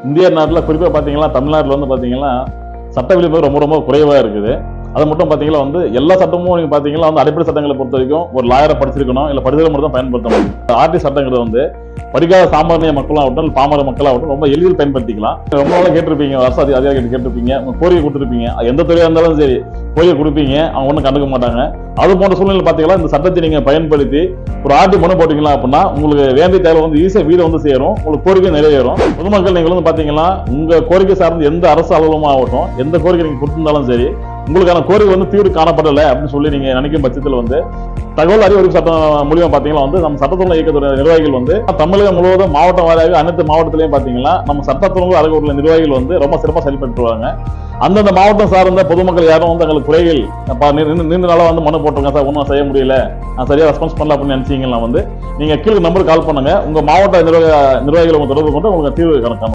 இந்திய நாட்டில் குறிப்பாக பார்த்தீங்கன்னா தமிழ்நாட்டில் வந்து பார்த்தீங்கன்னா சட்ட விழிப்புணர்வு ரொம்ப ரொம்ப குறைவாக இருக்குது. அது மட்டும் பார்த்தீங்கன்னா வந்து எல்லா சட்டமும் நீங்கள் பார்த்தீங்கன்னா வந்து அடிப்படை சட்டங்களை பொறுத்த வரைக்கும் ஒரு லாயரை படிச்சிருக்கணும், இல்லை படிச்சதை மட்டும் தான் பயன்படுத்த முடியும். ஆர்டி சட்டங்கிறது வந்து படிக்காத சாமானிய மக்களாகட்டும் பாமர மக்களாகட்டும் ரொம்ப எளிதில் பயன்படுத்திக்கலாம். ரொம்ப நாளாக கேட்டிருப்பீங்க, அரசு அதிகாரிகள் கேட்டிருப்பீங்க, கோரிக்கை கொடுத்துருப்பீங்க, எந்த துறையாக இருந்தாலும் சரி கோரிக்கை கொடுப்பீங்க, அவங்க ஒன்றும் கண்டுக்க மாட்டாங்க. அது போன்ற சூழ்நிலை பார்த்தீங்கன்னா இந்த சட்டத்தை நீங்கள் பயன்படுத்தி ஒரு ஆர்டி மனு போட்டீங்களா அப்படின்னா உங்களுக்கு வேண்டிய தேவை வந்து ஈஸியாக வீடு வந்து சேரும், உங்களுக்கு கோரிக்கை நிறைவேறும். பொதுமக்கள் நீங்கள் வந்து பார்த்தீங்கன்னா உங்கள் கோரிக்கை சார்ந்து எந்த அரசு அலுவலகமாகட்டும் எந்த கோரிக்கை நீங்கள் கொடுத்திருந்தாலும் சரி உங்களுக்கான கோரிக்கை வந்து தீர்வு காணப்படலை அப்படின்னு சொல்லி நீங்க நினைக்கும் பட்சத்தில் வந்து தகவல் அறிவு சட்டம் மூலியமா பாத்தீங்கன்னா வந்து நம்ம சட்டத்துறை இயக்கத்துறை நிர்வாகிகள் வந்து தமிழகம் முழுவதும் மாவட்டம் வாரியாக அனைத்து மாவட்டத்திலையும் பாத்தீங்கன்னா நம்ம சட்டத்துறை அலுவலக நிர்வாகிகள் வந்து ரொம்ப சிறப்பாக செயல்பட்டுருவாங்க. அந்தந்த மாவட்டம் சார்ந்த பொதுமக்கள் யாரும் வந்து எங்களுக்கு குறைகள் நீண்ட நாளாக வந்து மனு போட்டிருங்க சார், ஒன்றும் செய்ய முடியல, நான் சரியா ரெஸ்பான்ஸ் பண்ணல அப்படின்னு நினைச்சீங்கன்னா வந்து நீங்க கீழே நம்பருக்கு கால் பண்ணுங்க, உங்க மாவட்ட நிர்வாகிகள் உங்க தொடர்பு கொண்டு உங்களுக்கு தீர்வு கணக்கான